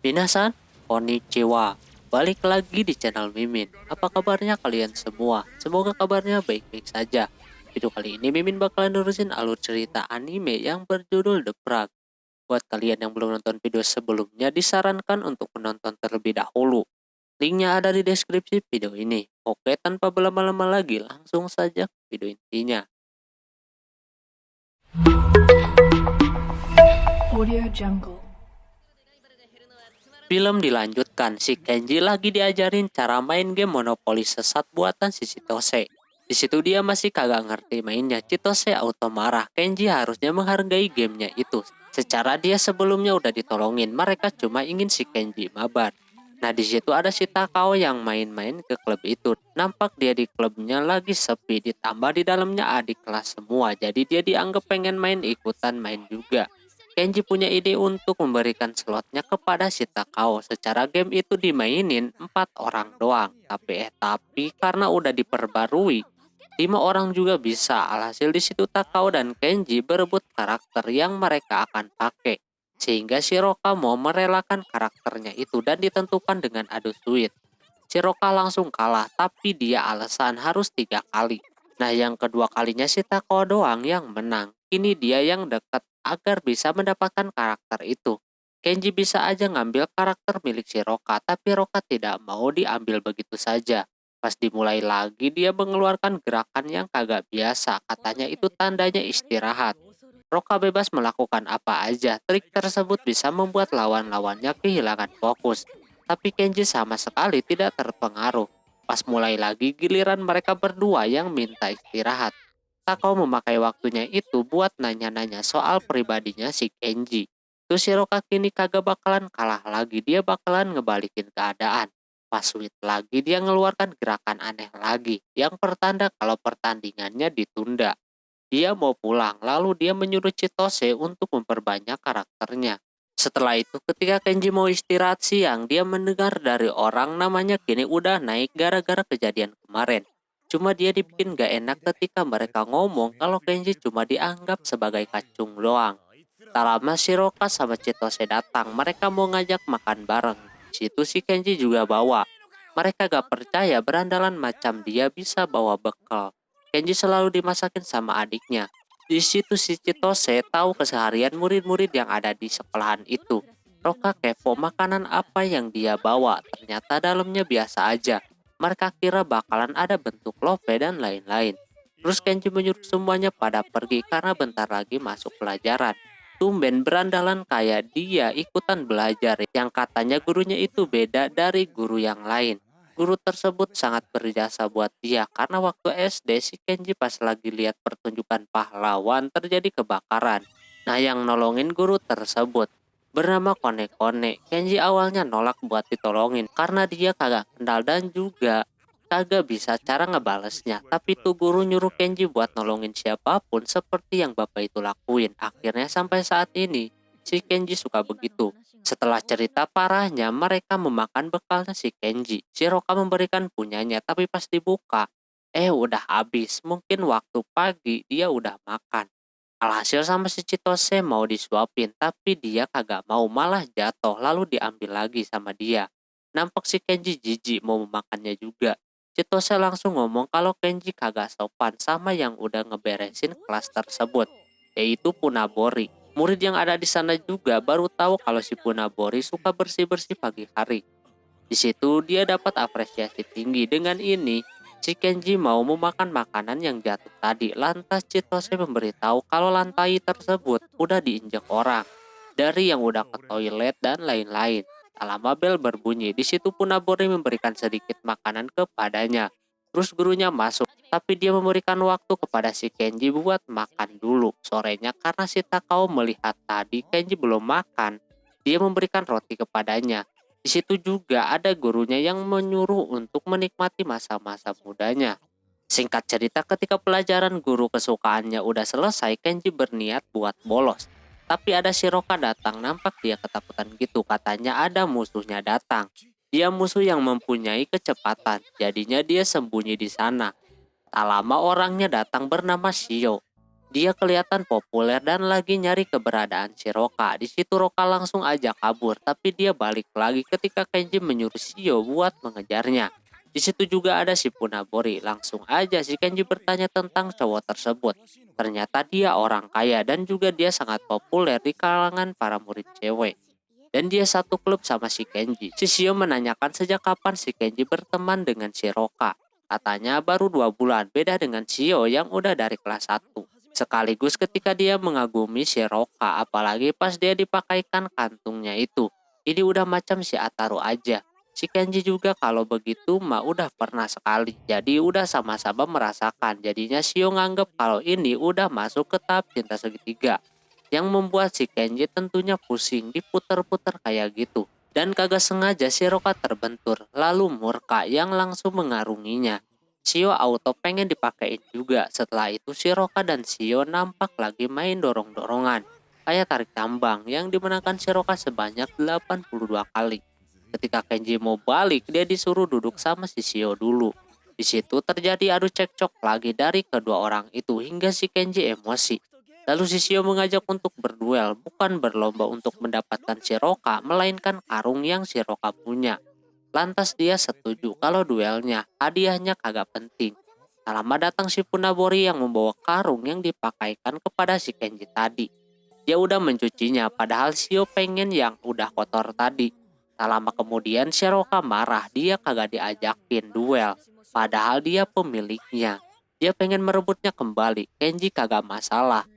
Minasan, konnichiwa. Balik lagi di channel Mimin. Apa kabarnya kalian semua? Semoga kabarnya baik-baik saja. Video kali ini Mimin bakalan nerusin alur cerita anime yang berjudul The Frog. Buat kalian yang belum nonton video sebelumnya, disarankan untuk menonton terlebih dahulu. Linknya ada di deskripsi video ini. Oke, tanpa berlama-lama lagi, langsung saja ke video intinya. Audio Jungle. Film dilanjutkan, si Kenji lagi diajarin cara main game monopoli sesat buatan si Chitose. Di situ dia masih kagak ngerti mainnya. Chitose auto marah. Kenji harusnya menghargai gamenya itu. Secara dia sebelumnya udah ditolongin, mereka cuma ingin si Kenji mabar. Nah di situ ada si Takao yang main-main ke klub itu. Nampak dia di klubnya lagi sepi, ditambah di dalamnya adik kelas semua. Jadi dia dianggap pengen main ikutan main juga. Kenji punya ide untuk memberikan slotnya kepada si Takao. Secara game itu dimainin 4 orang doang. Tapi karena udah diperbarui, 5 orang juga bisa. Alhasil di situ Takao dan Kenji berebut karakter yang mereka akan pakai. Sehingga Shiroka mau merelakan karakternya itu dan ditentukan dengan adu suit. Shiroka langsung kalah, tapi dia alasan harus 3 kali. Nah yang kedua kalinya si Takao doang yang menang. Kini dia yang dekat agar bisa mendapatkan karakter itu. Kenji bisa aja ngambil karakter milik Shiroka, tapi Roka tidak mau diambil begitu saja. Pas dimulai lagi dia mengeluarkan gerakan yang kagak biasa, katanya itu tandanya istirahat. Roka bebas melakukan apa aja, trik tersebut bisa membuat lawan-lawannya kehilangan fokus. Tapi Kenji sama sekali tidak terpengaruh. Pas mulai lagi giliran mereka berdua yang minta istirahat. Takao memakai waktunya itu buat nanya-nanya soal pribadinya si Kenji. Terus Shiroka kini kagak bakalan kalah lagi, dia bakalan ngebalikin keadaan. Pas sweet lagi dia ngeluarkan gerakan aneh lagi, yang pertanda kalau pertandingannya ditunda. Dia mau pulang, lalu dia menyuruh Chitose untuk memperbanyak karakternya. Setelah itu ketika Kenji mau istirahat siang, dia mendengar dari orang namanya kini udah naik gara-gara kejadian kemarin. Cuma dia dibikin gak enak ketika mereka ngomong kalau Kenji cuma dianggap sebagai kacung doang. Tak lama Shiroka sama Chitose datang, mereka mau ngajak makan bareng. Di situ si Kenji juga bawa. Mereka gak percaya berandalan macam dia bisa bawa bekal. Kenji selalu dimasakin sama adiknya. Di situ si Chitose tahu keseharian murid-murid yang ada di sekolahan itu. Roka kepo makanan apa yang dia bawa, ternyata dalamnya biasa aja. Mereka kira bakalan ada bentuk lope dan lain-lain. Terus Kenji menyuruh semuanya pada pergi karena bentar lagi masuk pelajaran. Tumben berandalan kayak dia ikutan belajar yang katanya gurunya itu beda dari guru yang lain. Guru tersebut sangat berjasa buat dia karena waktu SD si Kenji pas lagi lihat pertunjukan pahlawan terjadi kebakaran. Nah yang nolongin guru tersebut bernama Kone-Kone. Kenji awalnya nolak buat ditolongin karena dia kagak kenal dan juga kagak bisa cara ngebalesnya. Tapi tuh guru nyuruh Kenji buat nolongin siapapun seperti yang bapak itu lakuin. Akhirnya sampai saat ini si Kenji suka begitu. Setelah cerita parahnya, mereka memakan bekalnya si Kenji. Shiroka memberikan punyanya, tapi pas dibuka, udah habis. Mungkin waktu pagi dia udah makan. Alhasil sama si Chitose mau disuapin, tapi dia kagak mau, malah jatuh lalu diambil lagi sama dia. Nampak si Kenji jijik mau memakannya juga. Chitose langsung ngomong kalau Kenji kagak sopan sama yang udah ngeberesin kelas tersebut, yaitu Punabori. Murid yang ada di sana juga baru tahu kalau si Punabori suka bersih-bersih pagi hari. Di situ dia dapat apresiasi tinggi. Dengan ini, si Kenji mau memakan makanan yang jatuh tadi. Lantas Chitose memberitahu kalau lantai tersebut udah diinjak orang. Dari yang udah ke toilet dan lain-lain. Tak lama bel berbunyi. Di situ Punabori memberikan sedikit makanan kepadanya. Terus gurunya masuk. Tapi dia memberikan waktu kepada si Kenji buat makan dulu. Sorenya karena si Takao melihat tadi Kenji belum makan, dia memberikan roti kepadanya. Di situ juga ada gurunya yang menyuruh untuk menikmati masa-masa mudanya. Singkat cerita ketika pelajaran guru kesukaannya udah selesai, Kenji berniat buat bolos. Tapi ada Shiroka datang, nampak dia ketakutan gitu, katanya ada musuhnya datang. Dia musuh yang mempunyai kecepatan, jadinya dia sembunyi di sana. Tak lama orangnya datang bernama Shio. Dia kelihatan populer dan lagi nyari keberadaan si Roka. Di situ Roka langsung aja kabur, tapi dia balik lagi ketika Kenji menyuruh Shio buat mengejarnya. Di situ juga ada si Funabori. Langsung aja si Kenji bertanya tentang cowok tersebut. Ternyata dia orang kaya dan juga dia sangat populer di kalangan para murid cewek. Dan dia satu klub sama si Kenji. Si Shio menanyakan sejak kapan si Kenji berteman dengan si Roka. Katanya baru 2 bulan, beda dengan Shio yang udah dari kelas 1. Sekaligus ketika dia mengagumi si Roka, apalagi pas dia dipakaikan kantungnya itu. Ini udah macam si Ataru aja. Si Kenji juga kalau begitu mah udah pernah sekali. Jadi udah sama-sama merasakan. Jadinya Shio nganggep kalau ini udah masuk ke tahap cinta segitiga. Yang membuat si Kenji tentunya pusing diputer-puter kayak gitu. Dan kagak sengaja si Roka terbentur, lalu murka yang langsung mengarunginya. Shio auto pengen dipakein juga. Setelah itu si Roka dan Shio nampak lagi main dorong-dorongan. Kayak tarik tambang yang dimenangkan si Roka sebanyak 82 kali. Ketika Kenji mau balik, dia disuruh duduk sama si Shio dulu. Di situ terjadi adu cekcok lagi dari kedua orang itu hingga si Kenji emosi. Lalu si Shio mengajak untuk berduel, bukan berlomba untuk mendapatkan si Roka, melainkan karung yang si Roka punya. Lantas dia setuju kalau duelnya, hadiahnya kagak penting. Tak lama datang si Funabori yang membawa karung yang dipakaikan kepada si Kenji tadi. Dia udah mencucinya, padahal Shio pengen yang udah kotor tadi. Tak lama kemudian si Roka marah, dia kagak diajakin duel, padahal dia pemiliknya. Dia pengen merebutnya kembali, Kenji kagak masalah.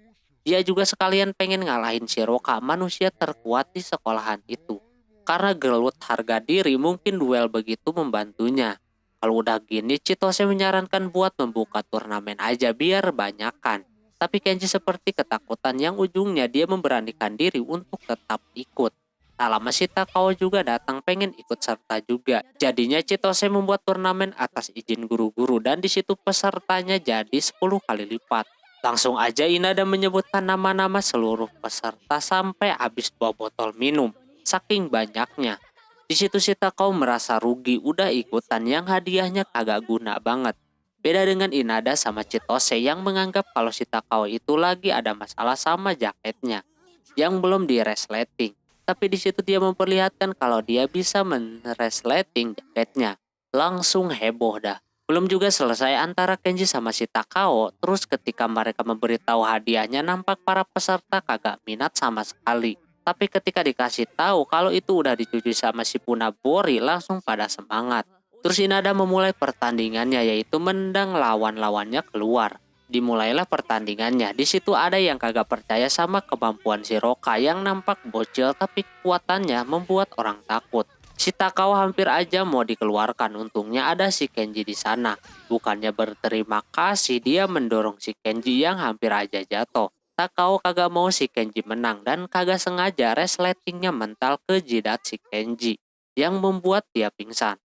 Dia juga sekalian pengen ngalahin si Roka, manusia terkuat di sekolahan itu. Karena gelut harga diri, mungkin duel begitu membantunya. Kalau udah gini, Chitose menyarankan buat membuka turnamen aja biar banyakan. Tapi Kenji seperti ketakutan yang ujungnya dia memberanikan diri untuk tetap ikut. Tak lama si Takao juga datang pengen ikut serta juga. Jadinya Chitose membuat turnamen atas izin guru-guru dan di situ pesertanya jadi 10 kali lipat. Langsung aja Inada menyebutkan nama-nama seluruh peserta sampai habis 2 botol minum. Saking banyaknya. Di situ si Takao merasa rugi udah ikutan yang hadiahnya kagak guna banget. Beda dengan Inada sama Chitose yang menganggap kalau si Takao itu lagi ada masalah sama jaketnya yang belum di-resleting. Tapi di situ dia memperlihatkan kalau dia bisa men-resleting jaketnya. Langsung heboh dah. Belum juga selesai antara Kenji sama si Takao, terus ketika mereka memberitahu hadiahnya nampak para peserta kagak minat sama sekali. Tapi ketika dikasih tahu kalau itu udah dicuci sama si Funabori langsung pada semangat. Terus Inada memulai pertandingannya yaitu mendang lawan-lawannya keluar. Dimulailah pertandingannya. Di situ ada yang kagak percaya sama kemampuan si Roka yang nampak bocil tapi kekuatannya membuat orang takut. Si Takao hampir aja mau dikeluarkan, untungnya ada si Kenji di sana. Bukannya berterima kasih, dia mendorong si Kenji yang hampir aja jatuh. Takao kagak mau si Kenji menang dan kagak sengaja resletingnya mental ke jidat si Kenji yang membuat dia pingsan.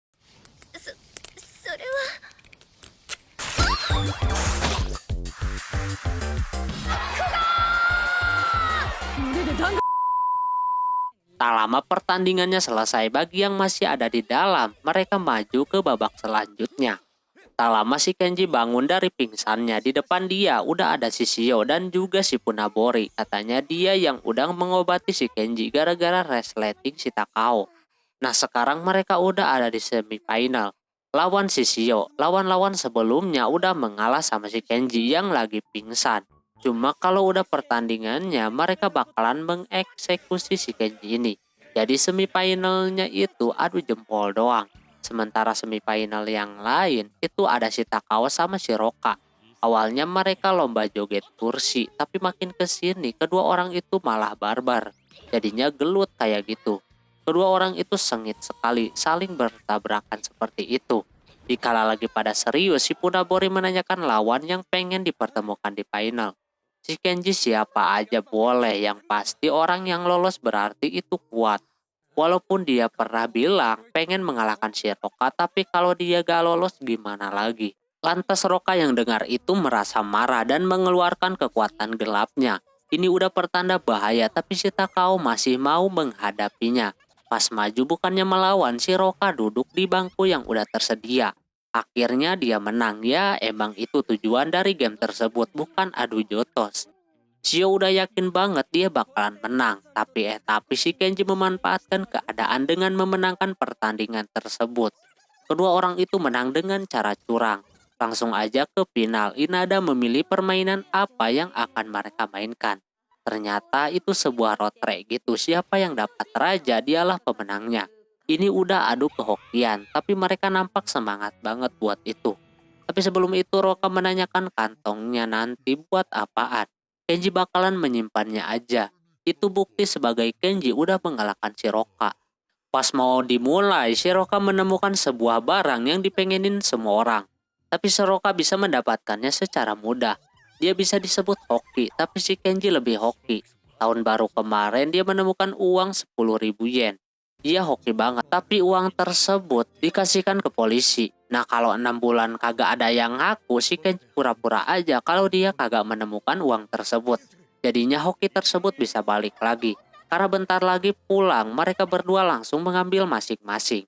Tak lama pertandingannya selesai, bagi yang masih ada di dalam, mereka maju ke babak selanjutnya. Tak lama si Kenji bangun dari pingsannya, di depan dia udah ada si Shio dan juga si Funabori. Katanya dia yang udah mengobati si Kenji gara-gara resleting si Takao. Nah sekarang mereka udah ada di semifinal. Lawan si Shio, lawan-lawan sebelumnya udah mengalah sama si Kenji yang lagi pingsan. Cuma kalau udah pertandingannya mereka bakalan mengeksekusi si Kenji ini. Jadi semifinalnya itu adu jempol doang. Sementara semifinal yang lain itu ada si Takao sama si Roka. Awalnya mereka lomba joget kursi, tapi makin kesini kedua orang itu malah barbar. Jadinya gelut kayak gitu. Kedua orang itu sengit sekali, saling bertabrakan seperti itu. Dikala lagi pada serius, si Funabori menanyakan lawan yang pengen dipertemukan di final. Si Kenji siapa aja boleh, yang pasti orang yang lolos berarti itu kuat. Walaupun dia pernah bilang pengen mengalahkan si Roka, tapi kalau dia gak lolos gimana lagi. Lantas Roka yang dengar itu merasa marah dan mengeluarkan kekuatan gelapnya. Ini udah pertanda bahaya, tapi si Takao masih mau menghadapinya. Pas maju bukannya melawan, si Roka duduk di bangku yang udah tersedia. Akhirnya dia menang. Ya emang itu tujuan dari game tersebut, bukan adu jotos. Shio udah yakin banget dia bakalan menang, tapi si Kenji memanfaatkan keadaan dengan memenangkan pertandingan tersebut. Kedua orang itu menang dengan cara curang. Langsung aja ke final, Inada memilih permainan apa yang akan mereka mainkan. Ternyata itu sebuah road track gitu, siapa yang dapat raja dialah pemenangnya. Ini udah adu kehokian, tapi mereka nampak semangat banget buat itu. Tapi sebelum itu Roka menanyakan kantongnya nanti buat apaan. Kenji bakalan menyimpannya aja. Itu bukti sebagai Kenji udah mengalahkan si Roka. Pas mau dimulai, Shiroka menemukan sebuah barang yang dipengenin semua orang. Tapi Shiroka bisa mendapatkannya secara mudah. Dia bisa disebut hoki, tapi si Kenji lebih hoki. Tahun baru kemarin dia menemukan uang 10.000 yen. Dia hoki banget, tapi uang tersebut dikasihkan ke polisi. Nah kalau 6 bulan kagak ada yang ngaku, si Kenji pura-pura aja kalau dia kagak menemukan uang tersebut. Jadinya hoki tersebut bisa balik lagi. Karena bentar lagi pulang, mereka berdua langsung mengambil masing-masing.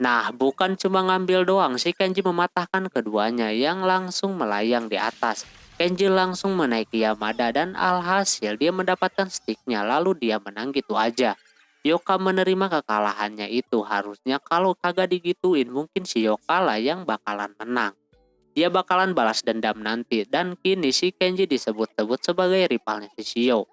Nah, bukan cuma ngambil doang, si Kenji mematahkan keduanya yang langsung melayang di atas. Kenji langsung menaiki Yamada dan alhasil dia mendapatkan sticknya, lalu dia menang gitu aja. Yoka menerima kekalahannya itu, harusnya kalau kagak digituin mungkin si Yoka lah yang bakalan menang. Dia bakalan balas dendam nanti, dan kini si Kenji disebut-sebut sebagai rivalnya si Shio.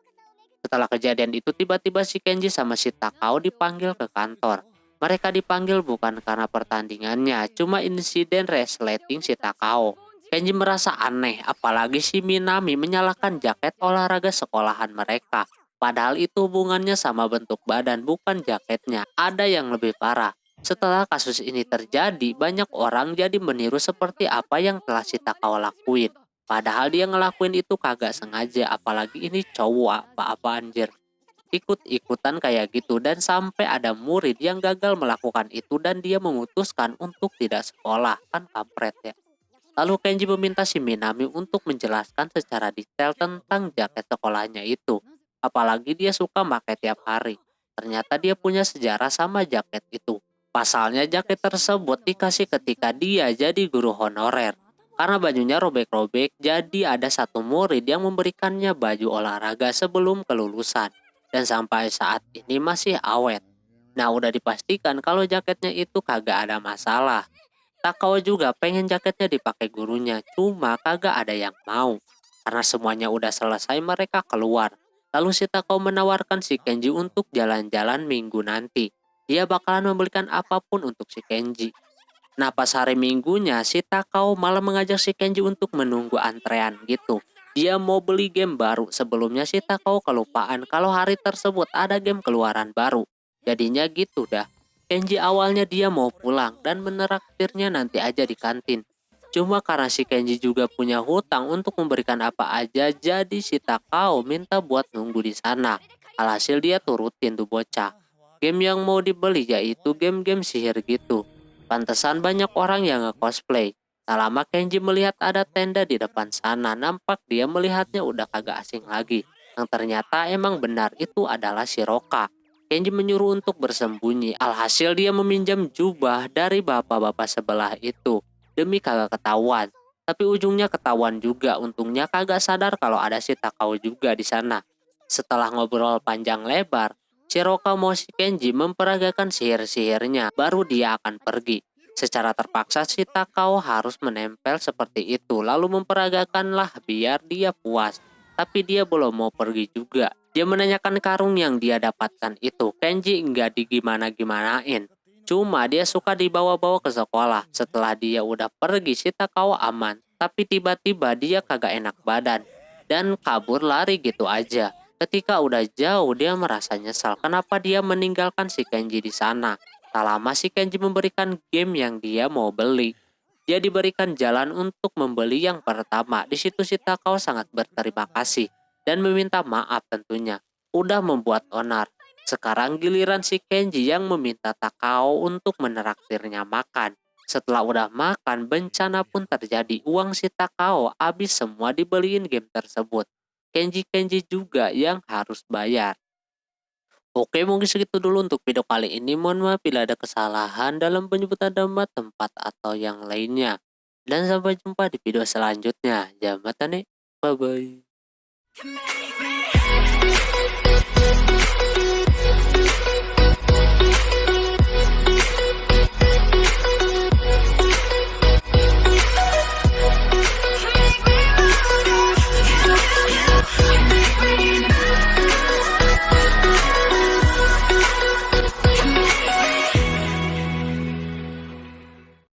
Setelah kejadian itu tiba-tiba si Kenji sama si Takao dipanggil ke kantor. Mereka dipanggil bukan karena pertandingannya, cuma insiden resleting si Takao. Kenji merasa aneh, apalagi si Minami menyalakan jaket olahraga sekolahan mereka. Padahal itu hubungannya sama bentuk badan, bukan jaketnya. Ada yang lebih parah. Setelah kasus ini terjadi, banyak orang jadi meniru seperti apa yang telah si Takao lakuin. Padahal dia ngelakuin itu kagak sengaja, apalagi ini cowok apa-apa anjir. Ikut-ikutan kayak gitu dan sampai ada murid yang gagal melakukan itu dan dia memutuskan untuk tidak sekolah, kan kampret ya. Lalu Kenji meminta si Minami untuk menjelaskan secara detail tentang jaket sekolahnya itu. Apalagi dia suka pakai tiap hari. Ternyata dia punya sejarah sama jaket itu. Pasalnya jaket tersebut dikasih ketika dia jadi guru honorer. Karena bajunya robek-robek, jadi ada satu murid yang memberikannya baju olahraga sebelum kelulusan. Dan sampai saat ini masih awet. Nah udah dipastikan kalau jaketnya itu kagak ada masalah. Takao juga pengen jaketnya dipakai gurunya, cuma kagak ada yang mau. Karena semuanya udah selesai mereka keluar. Lalu si Takao menawarkan si Kenji untuk jalan-jalan minggu nanti. Dia bakalan membelikan apapun untuk si Kenji. Nah pas hari minggunya si Takao malah mengajak si Kenji untuk menunggu antrean gitu. Dia mau beli game baru, sebelumnya si Takao kelupaan kalau hari tersebut ada game keluaran baru. Jadinya gitu dah. Kenji awalnya dia mau pulang dan menraktirnya nanti aja di kantin. Cuma karena si Kenji juga punya hutang untuk memberikan apa aja, jadi si Takao minta buat nunggu di sana. Alhasil dia turutin tuh bocah. Game yang mau dibeli yaitu game-game sihir gitu. Pantesan banyak orang yang nge-cosplay. Tak lama Kenji melihat ada tenda di depan sana, nampak dia melihatnya udah kagak asing lagi. Yang ternyata emang benar itu adalah si Roka. Kenji menyuruh untuk bersembunyi, alhasil dia meminjam jubah dari bapak-bapak sebelah itu. Demi kagak ketahuan. Tapi ujungnya ketahuan juga, untungnya kagak sadar kalau ada si Takao juga di sana. Setelah ngobrol panjang lebar, Shiroka mau si Kenji memperagakan sihir-sihirnya, baru dia akan pergi. Secara terpaksa si Takao harus menempel seperti itu, lalu memperagakanlah biar dia puas. Tapi dia belum mau pergi juga. Dia menanyakan karung yang dia dapatkan itu. Kenji nggak digimana-gimanain. Cuma dia suka dibawa-bawa ke sekolah. Setelah dia udah pergi si Takao aman. Tapi tiba-tiba dia kagak enak badan. Dan kabur lari gitu aja. Ketika udah jauh dia merasa nyesal kenapa dia meninggalkan si Kenji di sana. Tak lama si Kenji memberikan game yang dia mau beli. Dia diberikan jalan untuk membeli yang pertama. Di situ si Takao sangat berterima kasih dan meminta maaf tentunya. Udah membuat onar. Sekarang giliran si Kenji yang meminta Takao untuk menraktirnya makan. Setelah udah makan, bencana pun terjadi. Uang si Takao habis semua dibeliin game tersebut. Kenji juga yang harus bayar. Oke, mungkin segitu dulu untuk video kali ini. Mohon maaf bila ada kesalahan dalam penyebutan nama, tempat, atau yang lainnya. Dan sampai jumpa di video selanjutnya. Jamatane, bye-bye.